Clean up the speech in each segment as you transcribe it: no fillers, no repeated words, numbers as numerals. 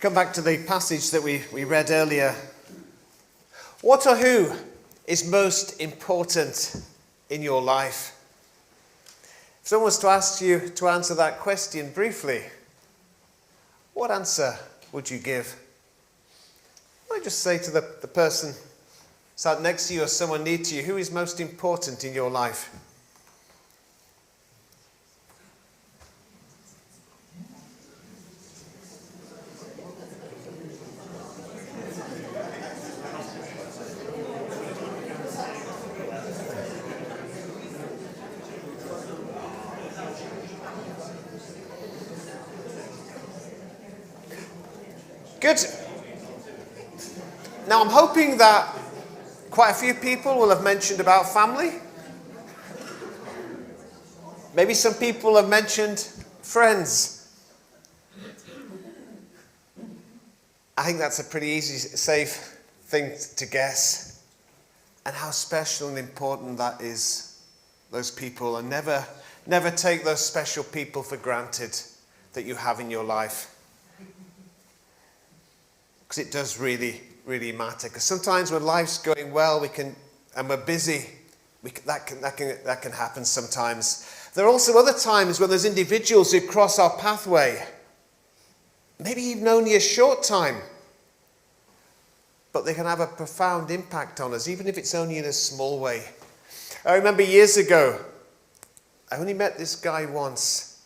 Come back to the passage that we read earlier. What or who is most important in your life? If someone was to ask you to answer that question briefly, what answer would you give? I might just say to the person sat next to you or someone near to you, who is most important in your life? Good. Now I'm hoping that quite a few people will have mentioned about family. Maybe some people have mentioned friends. I think that's a pretty easy, safe thing to guess. And how special and important that is, those people. And never take those special people for granted that you have in your life. Because it does really, really matter. Because sometimes when life's going well, and we're busy, that can happen sometimes. There are also other times when there's individuals who cross our pathway. Maybe even only a short time. But they can have a profound impact on us, even if it's only in a small way. I remember years ago, I only met this guy once.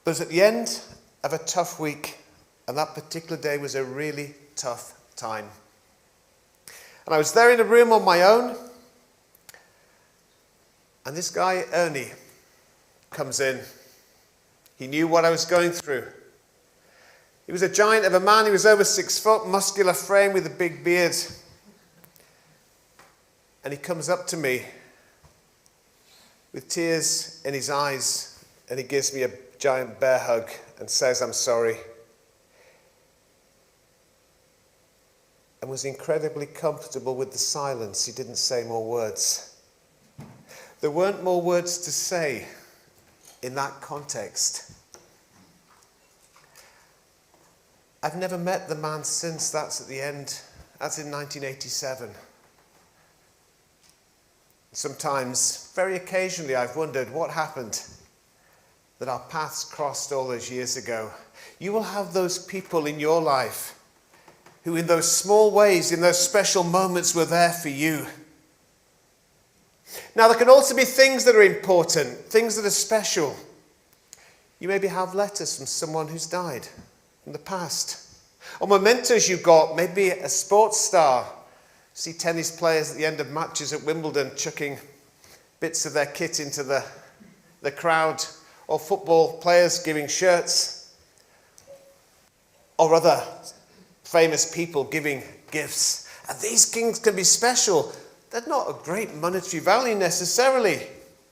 But it was at the end of a tough week. And that particular day was a really tough time. And I was there in a room on my own. And this guy, Ernie, comes in. He knew what I was going through. He was a giant of a man. He was over 6 foot, muscular frame with a big beard. And he comes up to me with tears in his eyes. And he gives me a giant bear hug and says, "I'm sorry." And was incredibly comfortable with the silence. He didn't say more words. There weren't more words to say in that context. I've never met the man since. That's at the end. That's in 1987. Sometimes, very occasionally, I've wondered what happened that our paths crossed all those years ago. You will have those people in your life who in those small ways, in those special moments, were there for you. Now, there can also be things that are important, things that are special. You maybe have letters from someone who's died in the past. Or mementos you got, maybe a sports star. See tennis players at the end of matches at Wimbledon chucking bits of their kit into the crowd. Or football players giving shirts. Or other famous people giving gifts. And these things can be special. They're not a great monetary value necessarily,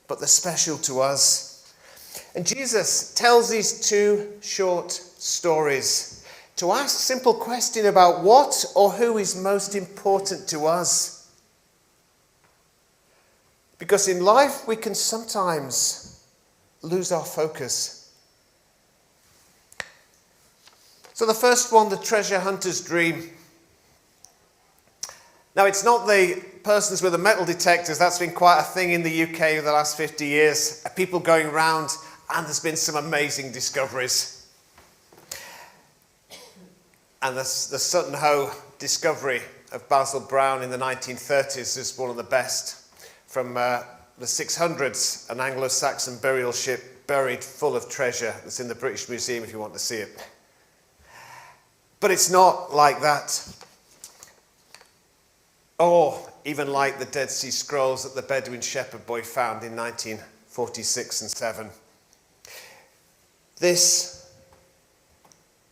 but they're special to us. And Jesus tells these 2 short stories to ask a simple question about what or who is most important to us. Because in life we can sometimes lose our focus. So the first one, the treasure hunter's dream. Now, it's not the persons with the metal detectors. That's been quite a thing in the UK over the last 50 years. People going around, and there's been some amazing discoveries. And the Sutton Hoo discovery of Basil Brown in the 1930s is one of the best. From the 600s, an Anglo-Saxon burial ship buried full of treasure that's in the British Museum if you want to see it. But it's not like that. Or even like the Dead Sea Scrolls that the Bedouin shepherd boy found in 1946 and 7. This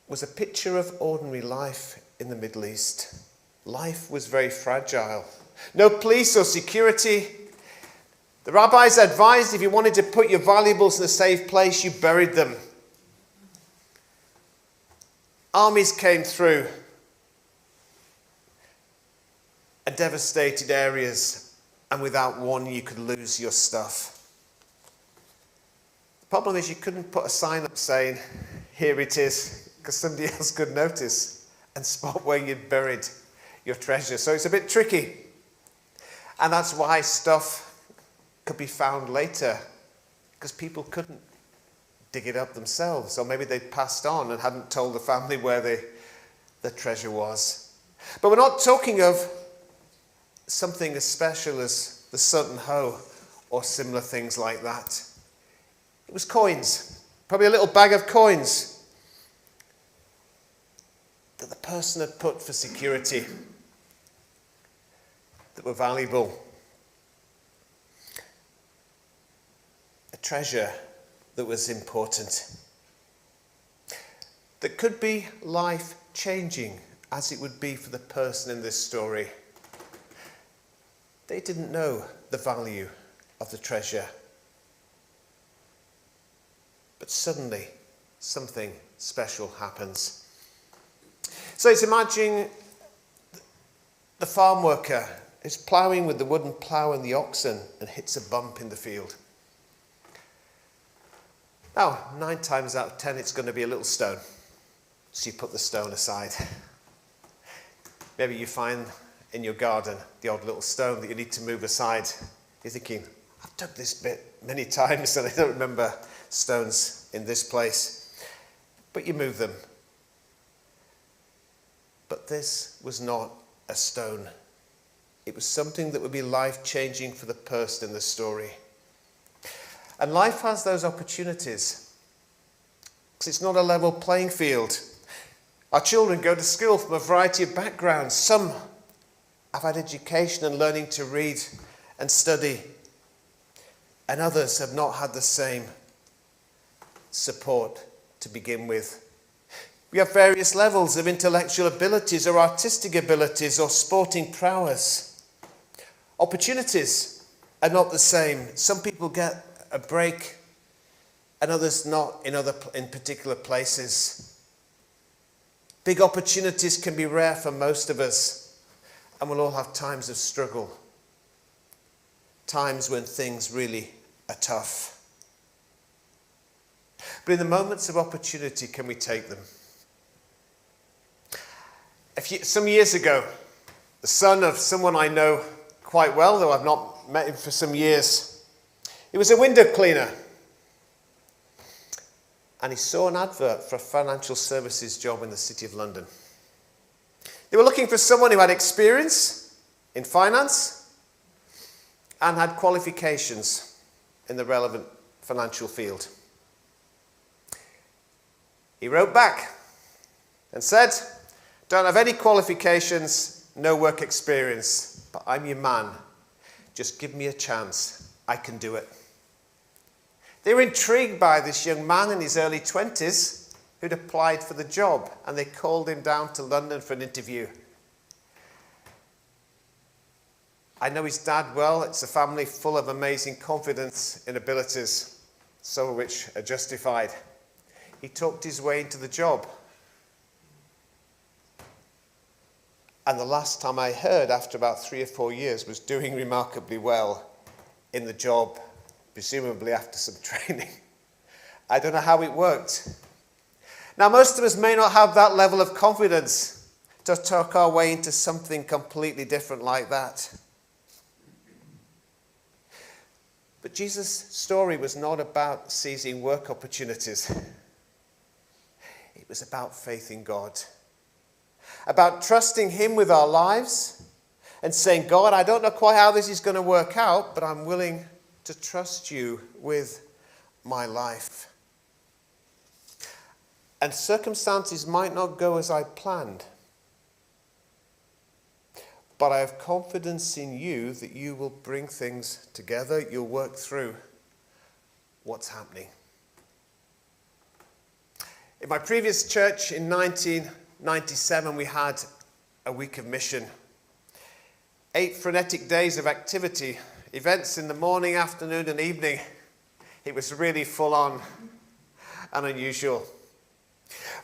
was a picture of ordinary life in the Middle East. Life was very fragile. No police or security. The rabbis advised if you wanted to put your valuables in a safe place, you buried them. Armies came through and devastated areas, and without warning you could lose your stuff. The problem is you couldn't put a sign up saying, "Here it is, because somebody else could notice and spot where you'd buried your treasure. So it's a bit tricky. And that's why stuff could be found later, because people couldn't dig it up themselves, or maybe they'd passed on and hadn't told the family where the treasure was. But we're not talking of something as special as the Sutton Hoe or similar things like that. It was coins, probably a little bag of coins that the person had put for security, that were valuable. A treasure that was important, that could be life-changing, as it would be for the person in this story. They didn't know the value of the treasure. But suddenly, something special happens. So it's imagining the farm worker is ploughing with the wooden plough and the oxen and hits a bump in the field. Now, 9 times out of 10, it's going to be a little stone. So you put the stone aside. Maybe you find in your garden the odd little stone that you need to move aside. You're thinking, I've dug this bit many times and I don't remember stones in this place. But you move them. But this was not a stone. It was something that would be life-changing for the person in the story. And life has those opportunities, because it's not a level playing field. Our children go to school from a variety of backgrounds. Some have had education and learning to read and study, and others have not had the same support to begin with. We have various levels of intellectual abilities or artistic abilities or sporting prowess. Opportunities are not the same. Some people get a break and others not in particular places. Big opportunities can be rare for most of us, and we'll all have times of struggle, times when things really are tough. But in the moments of opportunity, can we take them? Some years ago, the son of someone I know quite well, though I've not met him for some years, he was a window cleaner. And he saw an advert for a financial services job in the City of London. They were looking for someone who had experience in finance and had qualifications in the relevant financial field. He wrote back and said, "Don't have any qualifications, no work experience, but I'm your man. Just give me a chance. I can do it." They were intrigued by this young man in his early 20s who'd applied for the job, and they called him down to London for an interview. I know his dad well. It's a family full of amazing confidence and abilities, some of which are justified. He talked his way into the job. And the last time I heard, after about 3 or 4 years, was doing remarkably well in the job, presumably after some training. I don't know how it worked. Now, most of us may not have that level of confidence to talk our way into something completely different like that. But Jesus' story was not about seizing work opportunities. It was about faith in God, about trusting Him with our lives and saying, "God, I don't know quite how this is going to work out, but I'm willing to trust you with my life." And circumstances might not go as I planned, but I have confidence in you that you will bring things together. You'll work through what's happening. In my previous church in 1997, we had a week of mission. 8 frenetic days of activity. Events in the morning, afternoon, and evening. It was really full on and unusual.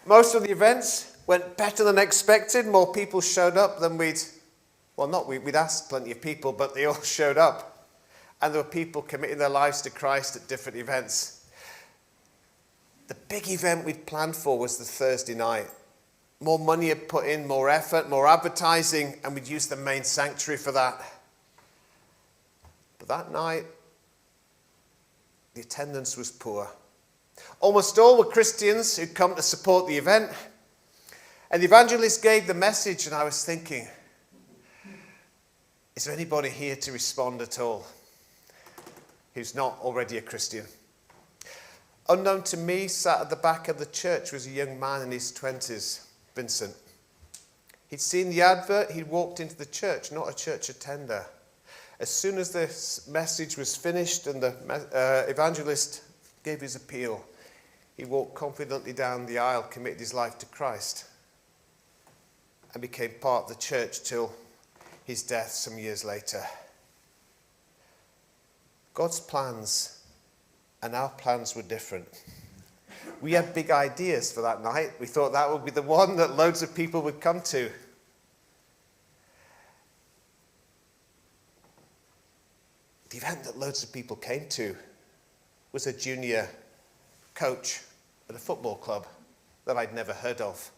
Most of the events went better than expected. More people showed up than we'd asked plenty of people, but they all showed up. And there were people committing their lives to Christ at different events. The big event we'd planned for was the Thursday night. More money had put in, more effort, more advertising, and we'd used the main sanctuary for that. But that night, the attendance was poor. Almost all were Christians who'd come to support the event. And the evangelist gave the message, and I was thinking, is there anybody here to respond at all who's not already a Christian? Unknown to me, sat at the back of the church was a young man in his 20s, Vincent. He'd seen the advert, he'd walked into the church, not a church attender. As soon as the message was finished and the evangelist gave his appeal, he walked confidently down the aisle, committed his life to Christ, and became part of the church till his death some years later. God's plans and our plans were different. We had big ideas for that night. We thought that would be the one that loads of people would come to. The event that loads of people came to was a junior coach at a football club that I'd never heard of.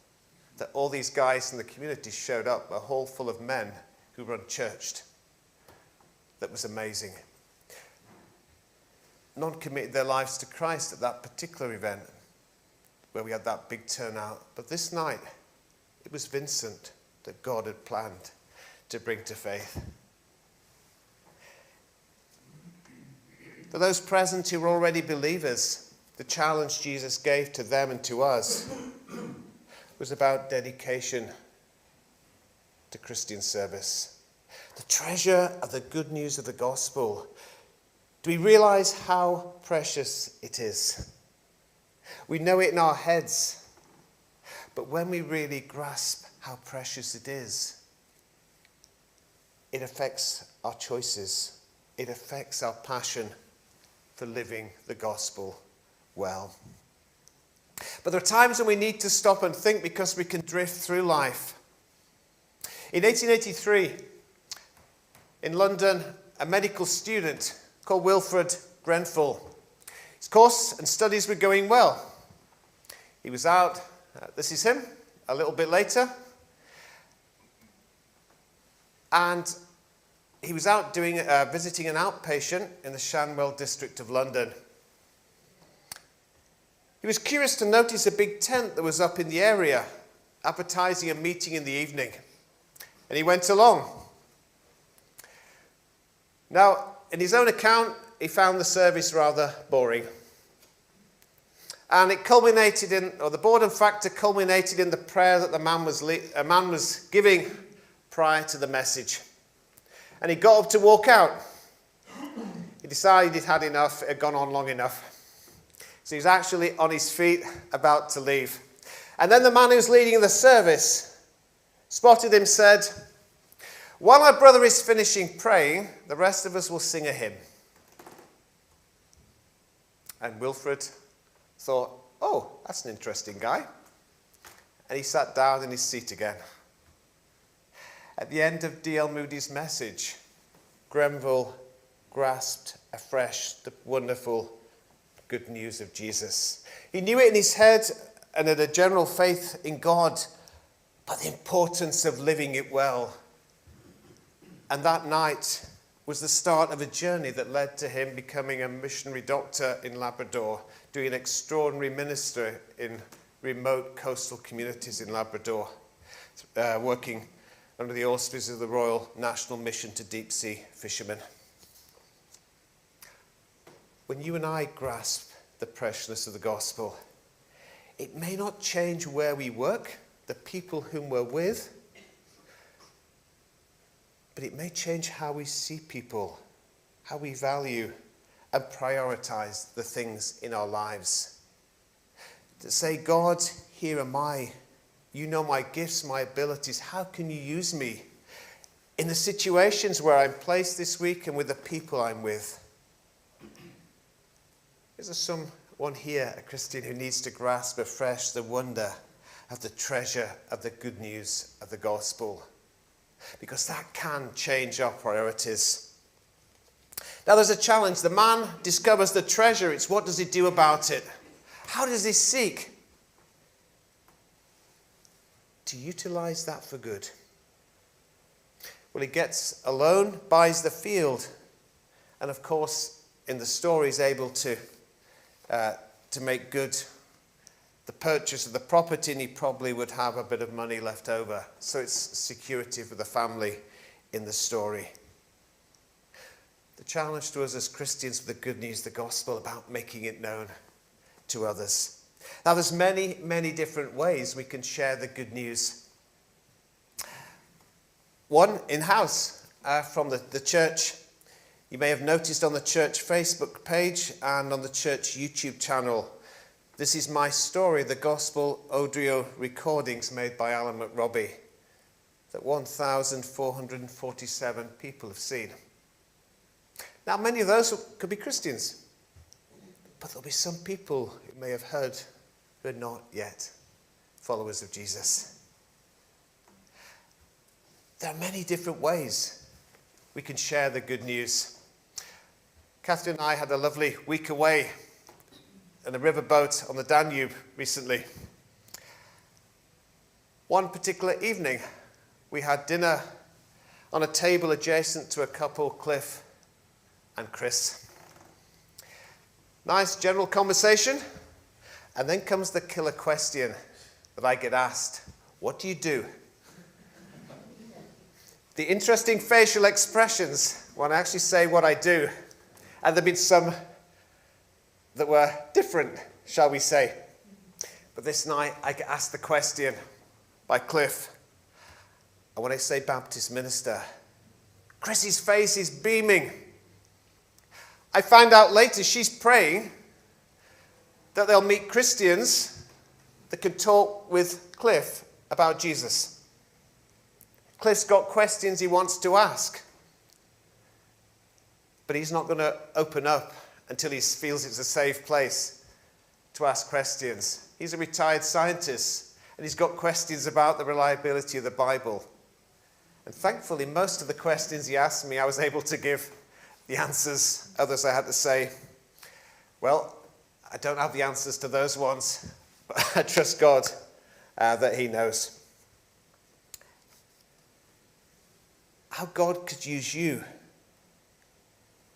That all these guys in the community showed up, a hall full of men who were unchurched. That was amazing. None committed their lives to Christ at that particular event where we had that big turnout. But this night, it was Vincent that God had planned to bring to faith. For those present who were already believers, the challenge Jesus gave to them and to us was about dedication to Christian service. The treasure of the good news of the gospel. Do we realize how precious it is? We know it in our heads, but when we really grasp how precious it is, it affects our choices. It affects our passion for living the gospel well. But there are times when we need to stop and think because we can drift through life. In 1883, in London, a medical student called Wilfred Grenfell, his course and studies were going well. He was out, this is him, a little bit later, and he was out visiting an outpatient in the Shanwell district of London. He was curious to notice a big tent that was up in the area, advertising a meeting in the evening. And he went along. Now, in his own account, he found the service rather boring. And it culminated in, or the boredom factor culminated in the prayer that the man was giving prior to the message. And he got up to walk out. He decided he'd had enough, it had gone on long enough. So he was actually on his feet, about to leave. And then the man who was leading the service spotted him, said, "While our brother is finishing praying, the rest of us will sing a hymn." And Wilfred thought, "Oh, that's an interesting guy." And he sat down in his seat again. At the end of D.L. Moody's message, Grenfell grasped afresh the wonderful good news of Jesus. He knew it in his head and had a general faith in God, but the importance of living it well. And that night was the start of a journey that led to him becoming a missionary doctor in Labrador, doing extraordinary ministry in remote coastal communities in Labrador, working under the auspices of the Royal National Mission to Deep Sea Fishermen. When you and I grasp the preciousness of the gospel, it may not change where we work, the people whom we're with, but it may change how we see people, how we value and prioritize the things in our lives. To say, "God, here am I. You know my gifts, my abilities. How can you use me in the situations where I'm placed this week and with the people I'm with?" Is there someone here, a Christian, who needs to grasp afresh the wonder of the treasure of the good news of the gospel? Because that can change our priorities. Now there's a challenge. The man discovers the treasure. It's what does he do about it? How does he seek to utilize that for good? Well, he gets a loan, buys the field, and of course, in the story, he's able to make good the purchase of the property, and he probably would have a bit of money left over. So it's security for the family in the story. The challenge to us as Christians for the good news, the gospel, about making it known to others. Now, there's many, many different ways we can share the good news. One, in-house, from the church. You may have noticed on the church Facebook page and on the church YouTube channel, this is my story, the gospel audio recordings made by Alan McRobbie, that 1,447 people have seen. Now, many of those could be Christians, but there'll be some people who may have heard who are not yet followers of Jesus. There are many different ways we can share the good news. Catherine and I had a lovely week away in a riverboat on the Danube recently. One particular evening, we had dinner on a table adjacent to a couple, Cliff and Chris. Nice general conversation, and then comes the killer question that I get asked: what do you do? The interesting facial expressions when I actually say what I do, and there have been some that were different, shall we say. But this night I get asked the question by Cliff, and when I say Baptist minister, Chrissy's face is beaming. I find out later she's praying that they'll meet Christians that can talk with Cliff about Jesus. Cliff's got questions he wants to ask, but he's not going to open up until he feels it's a safe place to ask questions. He's a retired scientist, and he's got questions about the reliability of the Bible. And thankfully, most of the questions he asked me, I was able to give the answers. Others I had to say, well, I don't have the answers to those ones, but I trust God that he knows. How God could use you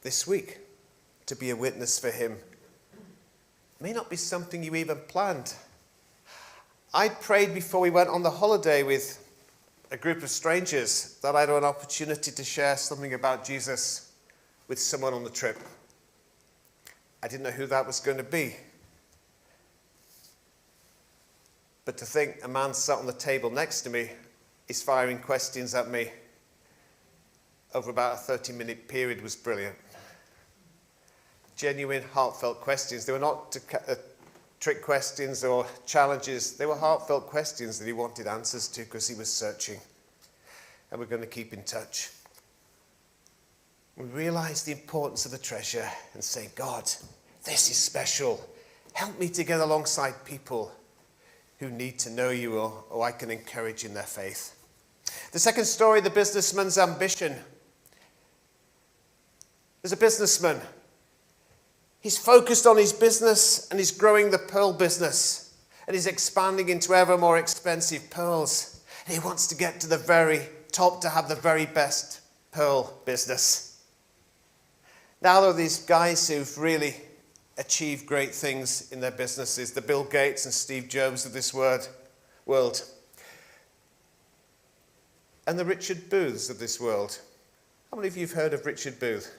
this week to be a witness for him may not be something you even planned. I prayed before we went on the holiday with a group of strangers that I'd have an opportunity to share something about Jesus with someone on the trip. I didn't know who that was going to be. But to think a man sat on the table next to me is firing questions at me over about a 30-minute period was brilliant. Genuine, heartfelt questions. They were not trick questions or challenges. They were heartfelt questions that he wanted answers to because he was searching. And we're going to keep in touch. We realize the importance of the treasure and say, God, this is special. Help me to get alongside people who need to know you or I can encourage in their faith. The second story, the businessman's ambition. There's a businessman. He's focused on his business and he's growing the pearl business. And he's expanding into ever more expensive pearls. And he wants to get to the very top to have the very best pearl business. Now there are these guys who've really achieved great things in their businesses. The Bill Gates and Steve Jobs of this world. And the Richard Booths of this world. How many of you have heard of Richard Booth?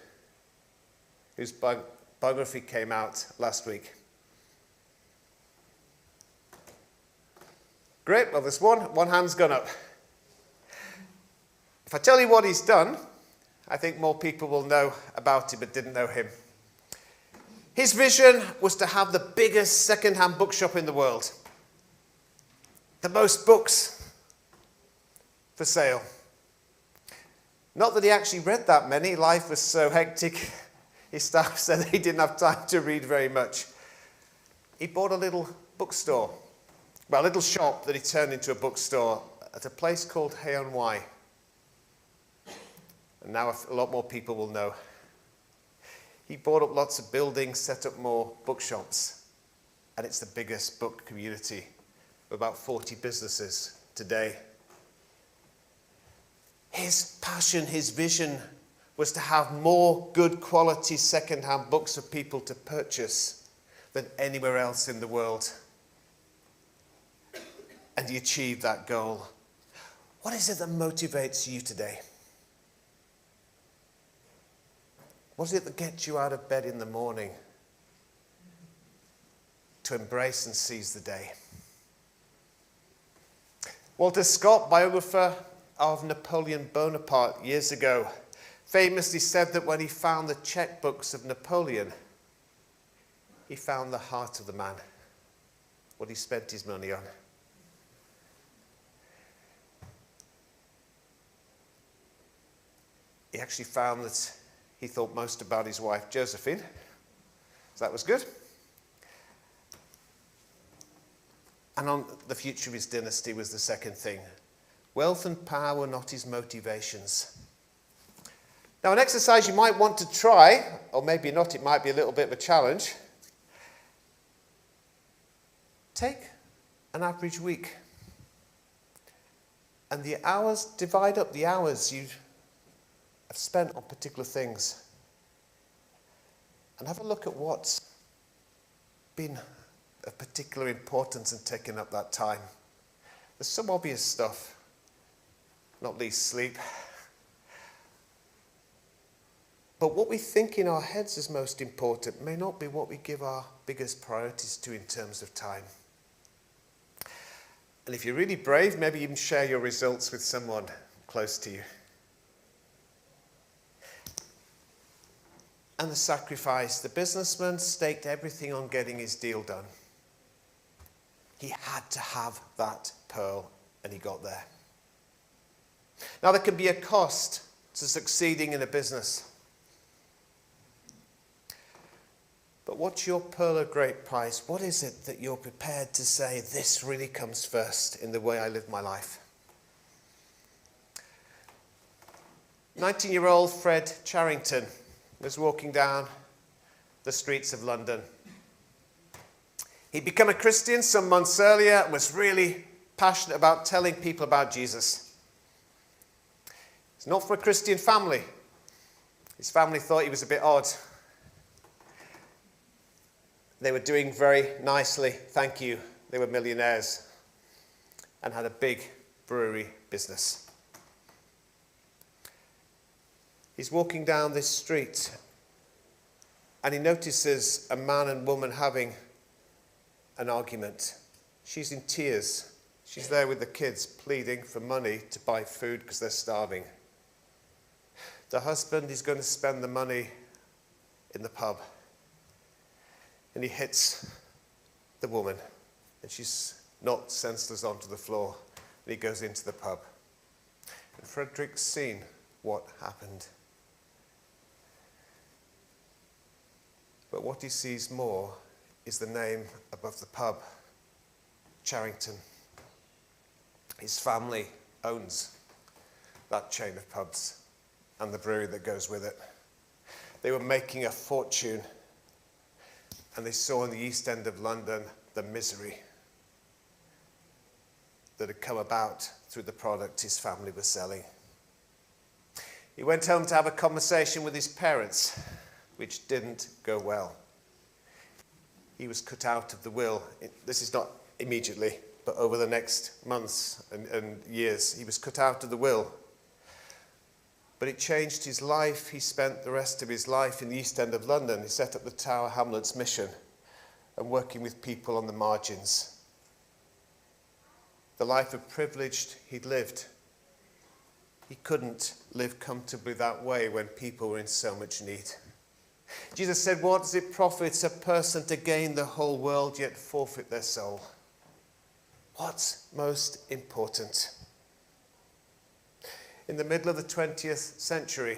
Whose biography came out last week. Great, well there's one hand's gone up. If I tell you what he's done, I think more people will know about him but didn't know him. His vision was to have the biggest second-hand bookshop in the world. The most books for sale. Not that he actually read that many, life was so hectic. His staff said he didn't have time to read very much. He bought a little bookstore, well, a little shop that he turned into a bookstore at a place called Hay-on-Wye. And now a lot more people will know. He bought up lots of buildings, set up more bookshops. and it's the biggest book community of about 40 businesses today. His passion, his vision was to have more good quality second-hand books for people to purchase than anywhere else in the world. And he achieved that goal. What is it that motivates you today? What is it that gets you out of bed in the morning to embrace and seize the day? Walter Scott, biographer of Napoleon Bonaparte years ago, famously said that when he found the checkbooks of Napoleon, he found the heart of the man, what he spent his money on. He actually found that he thought most about his wife, Josephine. So that was good. And on the future of his dynasty was the second thing. Wealth and power were not his motivations. Now, an exercise you might want to try, or maybe not, it might be a little bit of a challenge. Take an average week. And the hours, divide up the hours you have spent on particular things. And have a look at what's been of particular importance and taking up that time. There's some obvious stuff, not least sleep. But what we think in our heads is most important may not be what we give our biggest priorities to in terms of time. And if you're really brave, maybe even share your results with someone close to you. And the sacrifice. The businessman staked everything on getting his deal done. He had to have that pearl, and he got there. Now, there can be a cost to succeeding in a business. But what's your pearl of great price? What is it that you're prepared to say, this really comes first in the way I live my life? 19-year-old Fred Charrington was walking down the streets of London. He'd become a Christian some months earlier and was really passionate about telling people about Jesus. He's not from a Christian family. His family thought he was a bit odd. They were doing very nicely, thank you. They were millionaires and had a big brewery business. He's walking down this street and he notices a man and woman having an argument. She's in tears. She's there with the kids pleading for money to buy food because they're starving. The husband is going to spend the money in the pub. And he hits the woman, and she's knocked senseless onto the floor, and he goes into the pub. And Frederick's seen what happened. But what he sees more is the name above the pub, Charrington. His family owns that chain of pubs and the brewery that goes with it. They were making a fortune, and they saw in the East End of London the misery that had come about through the product his family was selling. He went home to have a conversation with his parents, which didn't go well. He was cut out of the will. This is not immediately, but over the next months and years, he was cut out of the will. But it changed his life. He spent the rest of his life in the East End of London. He set up the Tower Hamlets mission and working with people on the margins. The life of privilege he'd lived. He couldn't live comfortably that way when people were in so much need. Jesus said, what does it profit a person to gain the whole world yet forfeit their soul? What's most important? In the middle of the 20th century,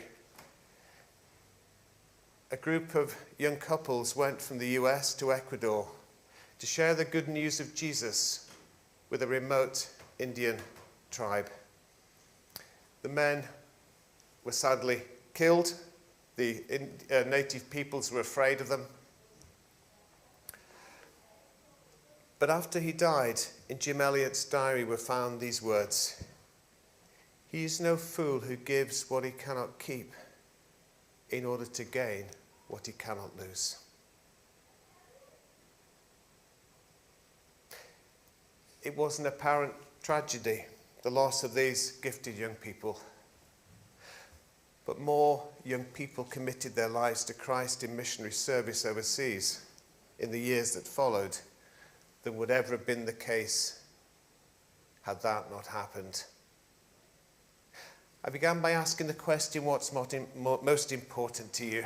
a group of young couples went from the US to Ecuador to share the good news of Jesus with a remote Indian tribe. The men were sadly killed. The native peoples were afraid of them. But after he died, in Jim Elliot's diary were found these words: "He is no fool who gives what he cannot keep in order to gain what he cannot lose." It was an apparent tragedy, the loss of these gifted young people. But more young people committed their lives to Christ in missionary service overseas in the years that followed than would ever have been the case had that not happened. I began by asking the question, what's most important to you?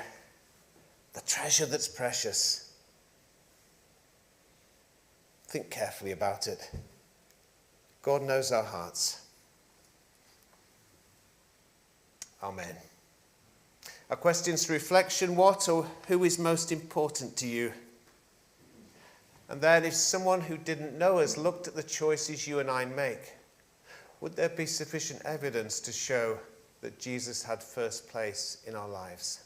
The treasure that's precious. Think carefully about it. God knows our hearts. Amen. Our questions to reflection: what or who is most important to you? And then, if someone who didn't know us looked at the choices you and I make, would there be sufficient evidence to show that Jesus had first place in our lives?